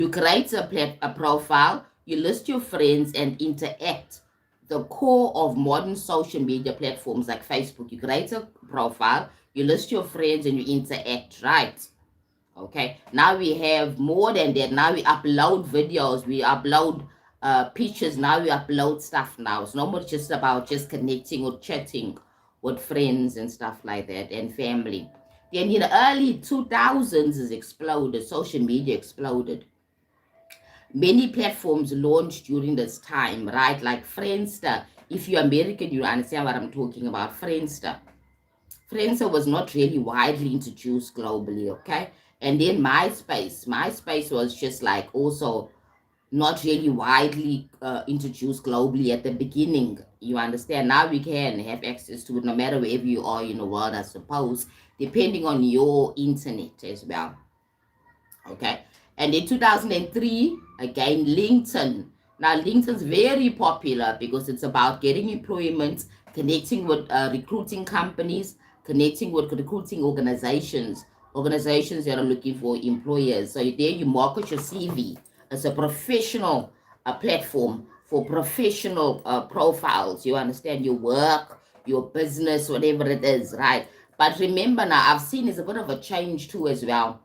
You create a profile, you list your friends and interact. The core of modern social media platforms like Facebook, you create a profile, you list your friends and you interact, right? Okay, now we have more than that. Now we upload videos, we upload pictures, now we upload stuff now. It's not more just about just connecting or chatting with friends and stuff like that and family. Then in the early 2000s is exploded, social media exploded. Many platforms launched during this time, right? Like Friendster. If you're American, you understand what I'm talking about. Friendster was not really widely introduced globally, okay? And then MySpace was just like also not really widely introduced globally at the beginning. You understand? Now we can have access to it no matter wherever you are in the world, I suppose, depending on your internet as well. Okay. And in 2003, again, LinkedIn. Now, LinkedIn's very popular because it's about getting employment, connecting with recruiting companies, connecting with recruiting organizations that are looking for employers. So there you market your CV as a professional platform for professional profiles. You understand your work, your business, whatever it is, right? But remember now, I've seen it's a bit of a change too as well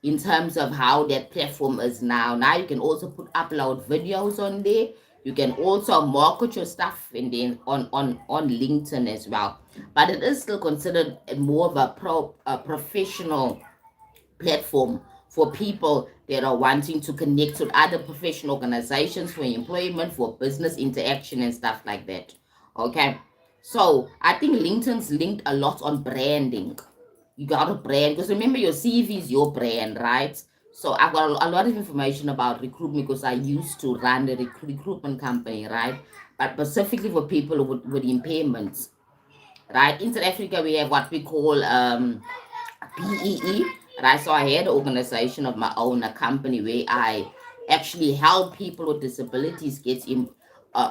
in terms of how that platform is now. Now you can also upload videos on there. You can also market your stuff in then on LinkedIn as well. But it is still considered more of a professional platform for people that are wanting to connect with other professional organizations for employment, for business interaction and stuff like that. Okay. So I think LinkedIn's linked a lot on branding. You got a brand because remember your CV is your brand, right? So I've got a lot of information about recruitment because I used to run a recruitment company, right? But specifically for people with impairments, right? In South Africa, we have what we call PEE, right? So I had an organization of my own, a company where I actually help people with disabilities get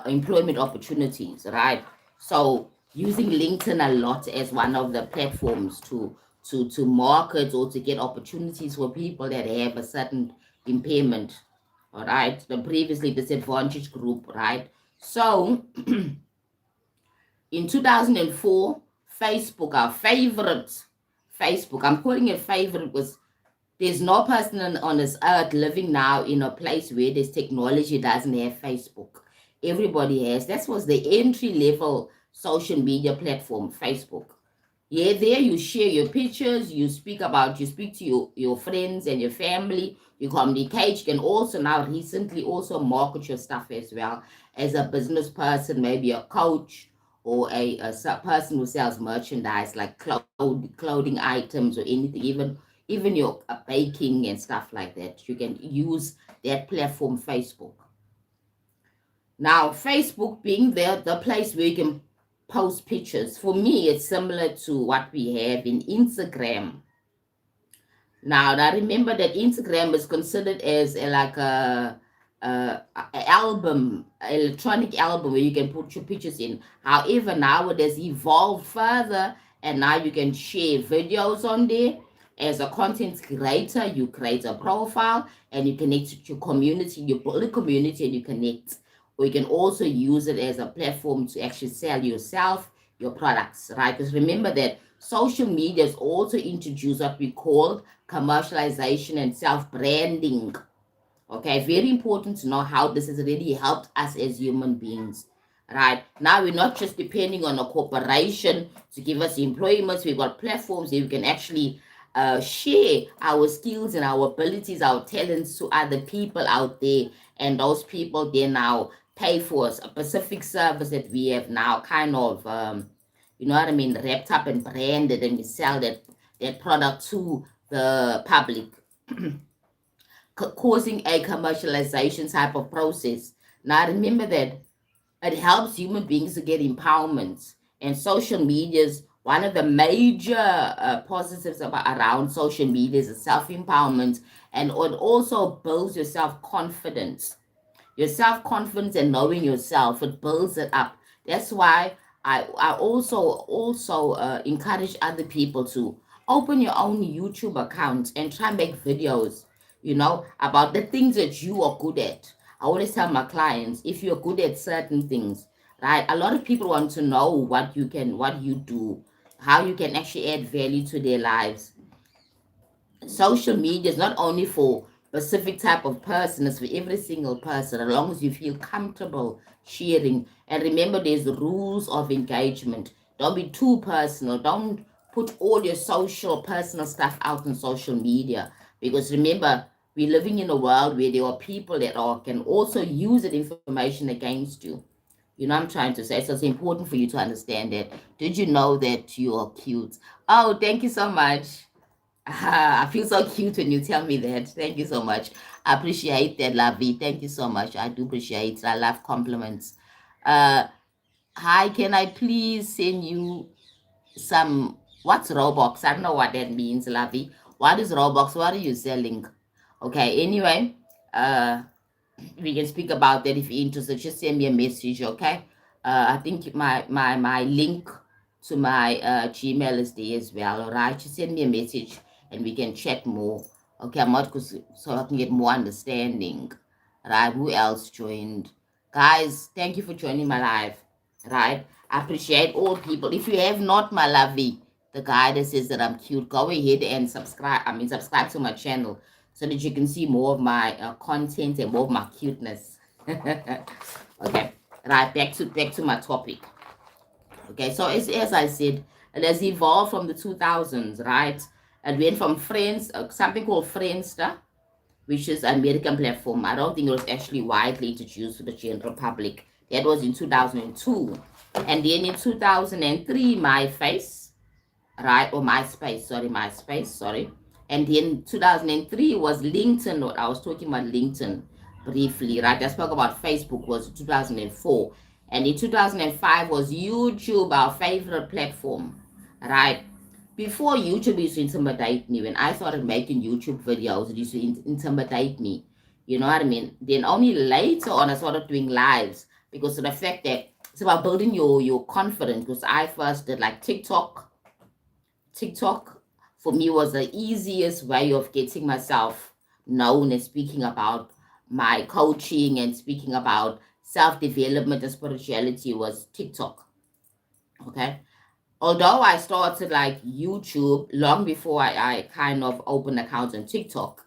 employment opportunities, right? So using LinkedIn a lot as one of the platforms to market or to get opportunities for people that have a certain impairment, all right? The previously disadvantaged group, right? So in 2004, Facebook, our favorite Facebook, I'm calling it favorite because there's no person on this earth living now in a place where this technology doesn't have Facebook. Everybody has. That was the entry level social media platform, Facebook. Yeah, there you share your pictures, you speak to your friends and your family, you communicate. You can also now recently also market your stuff as well as a business person, maybe a coach or a person who sells merchandise like clothing items or anything, even your baking and stuff like that. You can use that platform, Facebook. Now, Facebook being the place where you can post pictures. For me, it's similar to what we have in Instagram. Now remember that Instagram is considered as a album, electronic album where you can put your pictures in. However, now it has evolved further, and now you can share videos on there. As a content creator, you create a profile and you connect to your community. You build a community and you connect. Or you can also use it as a platform to actually sell yourself, your products, right? Because remember that social media has also introduced what we call commercialization and self-branding. Okay, very important to know how this has really helped us as human beings. Right now, we're not just depending on a corporation to give us employment. We've got platforms where we can actually share our skills and our abilities, our talents to other people out there, and those people they now pay for a specific service that we have now kind of you know what I mean, wrapped up and branded, and we sell that product to the public, causing a commercialization type of process. Now remember that it helps human beings to get empowerment, and social media's one of the major positives around social media is self-empowerment, and it also builds your self-confidence. Your self-confidence and knowing yourself, it builds it up. That's why I also encourage other people to open your own YouTube account and try and make videos. about the things that you are good at. I always tell my clients, if you're good at certain things, right? A lot of people want to know what you do, how you can actually add value to their lives. Social media is not only for specific type of person, it's for every single person, as long as you feel comfortable sharing. And remember, there's rules of engagement. Don't be too personal. Don't put all your social personal stuff out on social media, because remember, we're living in a world where there are people that can also use that information against you. I'm trying to say. So it's important for you to understand that. Did you know that you are cute? Oh, thank you so much. I feel so cute when you tell me that. Thank you so much. I appreciate that, Lovey. Thank you so much. I do appreciate it. I love compliments. Uh, Hi, can I please send you some, what's Robux? I don't know what that means, Lovey. What is Robux? What are you selling? Okay, anyway, uh, we can speak about that if you're interested. Just send me a message, okay? I think my link to my Gmail is there as well. All right, just send me a message and we can chat more. Okay, I'm not so I can get more understanding. Right? Who else joined? Guys, thank you for joining my live. Right? I appreciate all people. If you have not, my lovey, the guy that says that I'm cute, go ahead and subscribe. Subscribe to my channel so that you can see more of my content and more of my cuteness. Okay, right, back to my topic. Okay, so as I said, it has evolved from the 2000s, right? It went from Friends, something called Friendster, which is an American platform. I don't think it was actually widely introduced to the general public. That was in 2002. And then in 2003, MySpace, right? Or MySpace, sorry. And then 2003 was LinkedIn. I was talking about LinkedIn briefly, right? I spoke about Facebook was 2004. And in 2005 was YouTube, our favorite platform, right? Before YouTube used to intimidate me, when I started making YouTube videos, it used to intimidate me. You know what I mean? Then only later on, I started doing lives because of the fact that it's about building your confidence. Because I first did like TikTok for me was the easiest way of getting myself known and speaking about my coaching and speaking about self-development and spirituality was TikTok. Okay. Although I started like YouTube long before I kind of opened accounts on TikTok,